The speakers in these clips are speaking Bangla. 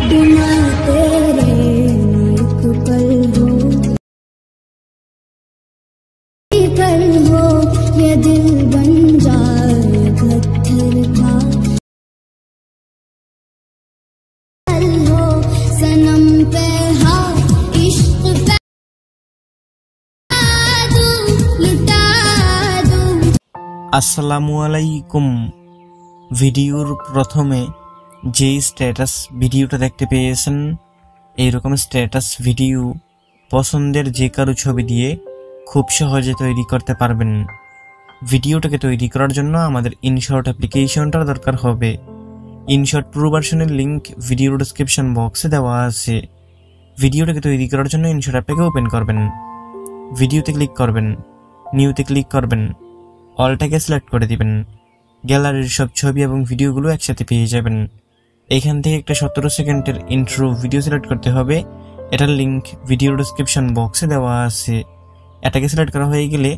बिना तेरे एक पल हो ये दिल बन जाए पत्थर का हो सनम पे हाँ इश्क पे लुटा दूं। আসসালামু আলাইকুম। ভিডিওর প্রথমে যে স্ট্যাটাস ভিডিওটা দেখতে পেয়েছেন, এইরকম স্ট্যাটাস ভিডিও পছন্দের যে কারো ছবি দিয়ে খুব সহজে তৈরি করতে পারবেন। ভিডিওটাকে তৈরি করার জন্য আমাদের ইনশর্ট অ্যাপ্লিকেশনটার দরকার হবে। ইনশর্ট প্রো ভার্সনের লিঙ্ক ভিডিওর ডেসক্রিপশন বক্সে দেওয়া আছে। ভিডিওটাকে তৈরি করার জন্য ইনশর্ট অ্যাপটাকে ওপেন করবেন, ভিডিওতে ক্লিক করবেন, নিউতে ক্লিক করবেন, অলটাকে সিলেক্ট করে দিবেন। গ্যালারির সব ছবি এবং ভিডিওগুলো একসাথে পেয়ে যাবেন। এখান থেকে একটা 17 সেকেন্ডের ইন্ট্রো ভিডিও সিলেক্ট করতে হবে। এটার লিঙ্ক ভিডিও ডেসক্রিপশন বক্সে দেওয়া আছে। এটাকে সিলেক্ট করা হয়ে গেলে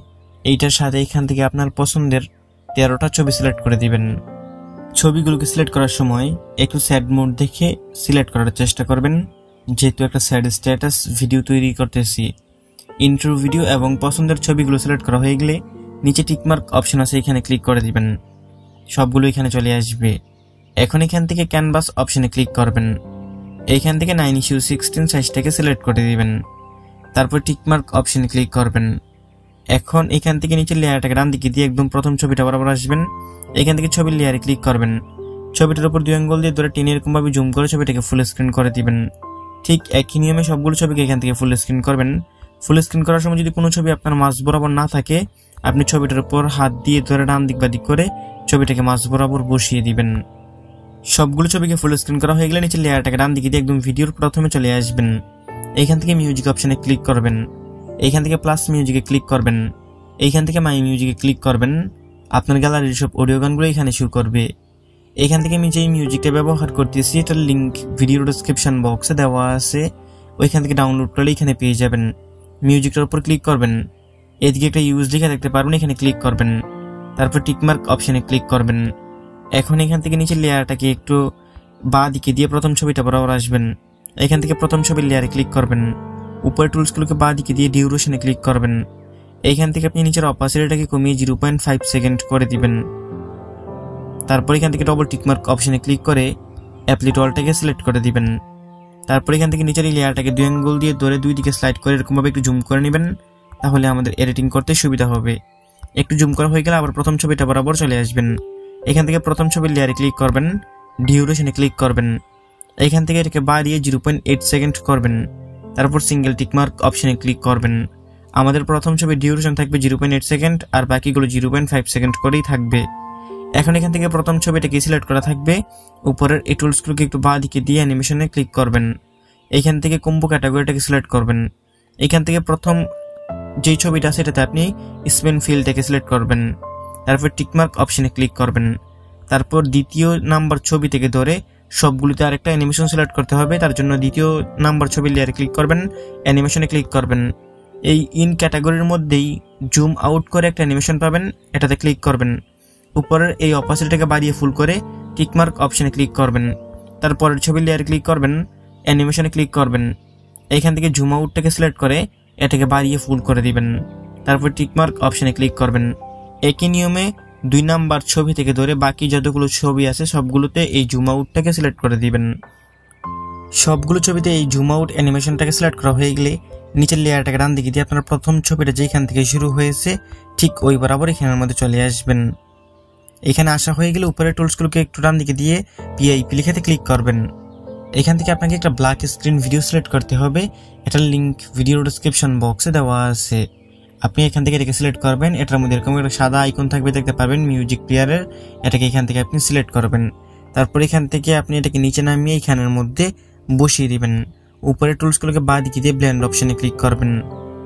এইটার সাথে এখান থেকে আপনার পছন্দের 13টা ছবি সিলেক্ট করে দিবেন। ছবিগুলোকে সিলেক্ট করার সময় একটু স্যাড মোড দেখে সিলেক্ট করার চেষ্টা করবেন, যেহেতু একটা স্যাড স্ট্যাটাস ভিডিও তৈরি করতেছি। ইন্ট্রো ভিডিও এবং পছন্দের ছবিগুলো সিলেক্ট করা হয়ে গেলে নিচে টিকমার্ক অপশন আছে, এখানে ক্লিক করে দিবেন। সবগুলো এখানে চলে আসবে। এখন এখান থেকে ক্যানভাস অপশনে ক্লিক করবেন। এইখান থেকে 9:16 সাইজটাকে সিলেক্ট করে দিবেন। তারপর টিকমার্ক অপশনে ক্লিক করবেন। এখন এখান থেকে নিচে লেয়ারটাকে ডান দিকে দিয়ে একদম প্রথম ছবিটা বরাবর আসবেন। এখান থেকে ছবির লেয়ারে ক্লিক করবেন। ছবিটার উপর 2 আঙ্গুল দিয়ে ধরে টেনে এরকমভাবে জুম করে ছবিটাকে ফুল স্ক্রিন করে দিবেন। ঠিক একই নিয়মে সবগুলো ছবিকে এখান থেকে ফুল স্ক্রিন করবেন। ফুল স্ক্রিন করার সময় যদি কোনো ছবি আপনার মাঝ বরাবর না থাকে, আপনি ছবিটার উপর হাত দিয়ে ধরে ডান দিক বা দিক করে ছবিটাকে মাঝ বরাবর বসিয়ে দিবেন। সবগুলো ছবিকে ফুল স্ক্রিন করা হয়ে গেলে নিচে লেয়ারটাকে ডান দিকে দিয়ে একদম ভিডিওর প্রথমে চলে আসবেন। এইখান থেকে মিউজিক অপশনে ক্লিক করবেন। এইখান থেকে প্লাস মিউজিকে ক্লিক করবেন। এইখান থেকে মাই মিউজিকে ক্লিক করবেন। আপনার গ্যালারির সব অডিও গানগুলো এখানে শুরু করবে। এইখান থেকে আমি যেই মিউজিকটা ব্যবহার করতেছি এটার লিঙ্ক ভিডিও ডেসক্রিপশন বক্সে দেওয়া আছে, ওইখান থেকে ডাউনলোড করলে এখানে পেয়ে যাবেন। মিউজিকটার উপর ক্লিক করবেন। এদিকে একটা ইউজ লেখা দেখতে পারবেন, এখানে ক্লিক করবেন। তারপর টিকমার্ক অপশনে ক্লিক করবেন। এখন এখান থেকে নিচের লেয়ারটাকে একটু বাঁ দিকে দিয়ে প্রথম ছবিটা বরাবর আসবেন। এখান থেকে প্রথম ছবির লেয়ারে ক্লিক করবেন। উপরে টুলসগুলোকে বাঁ দিকে দিয়ে ডিউরেশনে ক্লিক করবেন। এইখান থেকে আপনি নিচের অপাসিটিটাকে কমিয়ে 0.5 সেকেন্ড করে দিবেন। তারপর এখান থেকে ডবল টিকমার্ক অপশনে ক্লিক করে অ্যাপ্লি টলটাকে সিলেক্ট করে দিবেন। তারপর এখান থেকে নিচের এই লেয়ারটাকে 2 আঙ্গুল দিয়ে ধরে 2 দিকে স্লাইড করে এরকমভাবে একটু জুম করে নেবেন, তাহলে আমাদের এডিটিং করতে সুবিধা হবে। একটু জুম করা হয়ে গেলে আবার প্রথম ছবিটা বরাবর চলে আসবেন। এখান থেকে প্রথম ছবির লেয়ারে ক্লিক করবেন, ডিউরেশনে ক্লিক করবেন। এখান থেকে এটাকে বাড়িয়ে 0.8 সেকেন্ড করবেন। তারপর সিঙ্গেল টিকমার্ক অপশনে ক্লিক করবেন। আমাদের প্রথম ছবির ডিউরেশন থাকবে 0.8 সেকেন্ড আর বাকিগুলো 0.5 সেকেন্ড করেই থাকবে। এখন এখান থেকে প্রথম ছবিটাকে সিলেক্ট করা থাকবে। উপরের এই টুলসগুলোকে একটু বাঁ দিকে দিয়ে অ্যানিমেশনে ক্লিক করবেন। এইখান থেকে কম্বো ক্যাটাগরিটাকে সিলেক্ট করবেন। এখান থেকে প্রথম যেই ছবিটা সেটাতে আপনি স্পেন ফিলটাকে সিলেক্ট করবেন। তারপর টিকমার্ক অপশনে ক্লিক করবেন। তারপর দ্বিতীয় নাম্বার ছবি থেকে ধরে সবগুলোতে আরেকটা অ্যানিমেশন সিলেক্ট করতে হবে। তার জন্য দ্বিতীয় নাম্বার ছবির লেয়ারে ক্লিক করবেন, অ্যানিমেশনে ক্লিক করবেন। এই ইন ক্যাটাগরির মধ্যেই জুম আউট করে একটা অ্যানিমেশন পাবেন, এটাতে ক্লিক করবেন। উপরের এই অপাসিটিটাকে বাড়িয়ে ফুল করে টিকমার্ক অপশনে ক্লিক করবেন। তারপরের ছবির লেয়ারে ক্লিক করবেন, অ্যানিমেশনে ক্লিক করবেন। এইখান থেকে জুম আউটটাকে সিলেক্ট করে এটাকে বাড়িয়ে ফুল করে দিবেন। তারপর টিকমার্ক অপশনে ক্লিক করবেন। একই নিয়মে 2 নাম্বার ছবি থেকে ধরে বাকি যতগুলো ছবি আছে সবগুলোতে এই জুম আউটটাকে সিলেক্ট করে দিবেন। সবগুলো ছবিতে এই জুম আউট অ্যানিমেশনটাকে সিলেক্ট করা হয়ে গেলে নিচের লেয়ারটাকে ডান দিকে দিয়ে আপনার প্রথম ছবিটা যেখান থেকে শুরু হয়েছে ঠিক ওই বরাবর এখানের মধ্যে চলে আসবেন। এখানে আসা হয়ে গেলে উপরের টুলসগুলোকে একটু ডান দিকে দিয়ে পিআইপি লেখাতে ক্লিক করবেন। এখান থেকে আপনাকে একটা ব্ল্যাক স্ক্রিন ভিডিও সিলেক্ট করতে হবে। এটার লিঙ্ক ভিডিও ডেসক্রিপশন বক্সে দেওয়া আছে। আপনি এখান থেকে এটাকে সিলেক্ট করবেন। এটার মধ্যে এরকম একটা সাদা আইকন থাকবে, দেখতে পারবেন মিউজিক প্লেয়ারের। এটাকে এখান থেকে আপনি সিলেক্ট করবেন। তারপর এখান থেকে আপনি এটাকে নিচে নামিয়ে এখানের মধ্যে বসিয়ে দিবেন। উপরের টুলসগুলোকে বাঁ দিকে দিয়ে ব্লেন্ড অপশনে ক্লিক করবেন।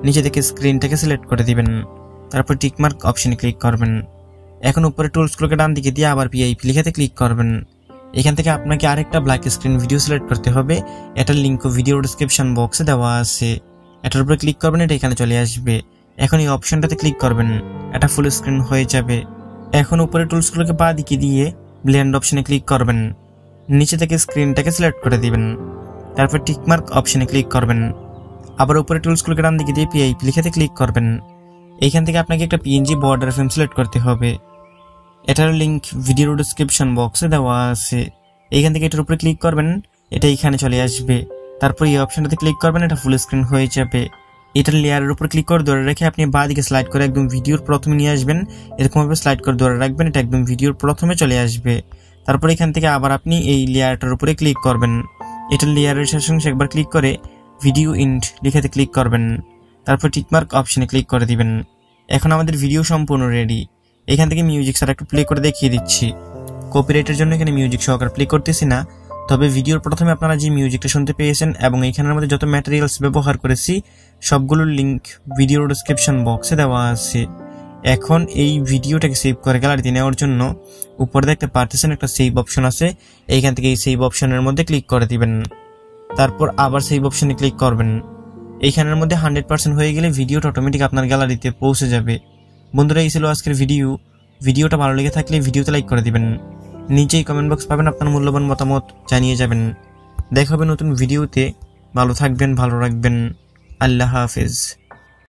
নিচে থেকে স্ক্রিনটাকে সিলেক্ট করে দিবেন। তারপর টিকমার্ক অপশনে ক্লিক করবেন। এখন উপরের টুলসগুলোকে ডান দিকে দিয়ে আবার পিআইপি লেখাতে ক্লিক করবেন। এখান থেকে আপনাকে আরেকটা ব্ল্যাক স্ক্রিন ভিডিও সিলেক্ট করতে হবে। এটার লিঙ্ক ভিডিও ডেসক্রিপশন বক্সে দেওয়া আছে। এটার উপরে ক্লিক করবেন, এটা এখানে চলে আসবে। এখন এই অপশনটাতে ক্লিক করবেন, এটা ফুল স্ক্রিন হয়ে যাবে। এখন উপরে টুলসগুলোকে বাঁ দিকে দিয়ে ব্লেন্ড অপশনে ক্লিক করবেন। নিচে থেকে স্ক্রিনটাকে সিলেক্ট করে দিবেন। তারপর টিকমার্ক অপশনে ক্লিক করবেন। আবার উপরে টুলসগুলোকে ডান দিকে দিয়ে পিআইপি লিখেতে ক্লিক করবেন। এইখান থেকে আপনাকে একটা পিএনজি বর্ডার ফ্রেম সিলেক্ট করতে হবে। এটার লিঙ্ক ভিডিওর ডেসক্রিপশন বক্সে দেওয়া আছে। এইখান থেকে এটার উপরে ক্লিক করবেন, এটা এইখানে চলে আসবে। তারপর এই অপশনটাতে ক্লিক করবেন, এটা ফুল স্ক্রিন হয়ে যাবে। এটার লেয়ারের উপর ক্লিক করে ধরে রেখে আপনি বাঁ দিকে স্লাইড করে একদম ভিডিওর প্রথমে নিয়ে আসবেন। এরকমভাবে স্লাইড করে ধরে রাখবেন, এটা একদম ভিডিওর প্রথমে চলে আসবে। তারপর এখান থেকে আবার আপনি এই লেয়ারটার উপরে ক্লিক করবেন। এটার লেয়ারের শেষে একবার ক্লিক করে ভিডিও ইন্ড লিখেতে ক্লিক করবেন। তারপর টিকমার্ক অপশনে ক্লিক করে দিবেন। এখন আমাদের ভিডিও সম্পূর্ণ রেডি। এখান থেকে মিউজিক স্যার একটু প্লে করে দেখিয়ে দিচ্ছি। কপিরাইটের জন্য এখানে মিউজিক সহকারে প্লে করতেছি না, তবে ভিডিওর প্রথমে আপনারা যে মিউজিকটা শুনতে পেয়েছেন এবং এইখানের মধ্যে যত ম্যাটেরিয়ালস ব্যবহার করেছি সবগুলোর লিঙ্ক ভিডিওর ডেসক্রিপশন বক্সে দেওয়া আছে। এখন এই ভিডিওটাকে সেভ করে গ্যালারিতে নেওয়ার জন্য উপরে দেখতে পারতেছেন একটা সেভ অপশন আছে। এইখান থেকে এই সেভ অপশনের মধ্যে ক্লিক করে দিবেন। তারপর আবার সেভ অপশনে ক্লিক করবেন। এইখানের মধ্যে 100% হয়ে গেলে ভিডিওটা অটোমেটিক আপনার গ্যালারিতে পৌঁছে যাবে। বন্ধুরা, এই ছিল আজকের ভিডিওটা ভালো লেগে থাকলে ভিডিওতে লাইক করে দিবেন। নিচেই কমেন্ট বক্স পাবেন, আপনার মূল্যবান মতামত জানিয়ে যাবেন। দেখা হবে নতুন ভিডিওতে। ভালো থাকবেন, ভালো রাখবেন। আল্লাহ হাফেজ।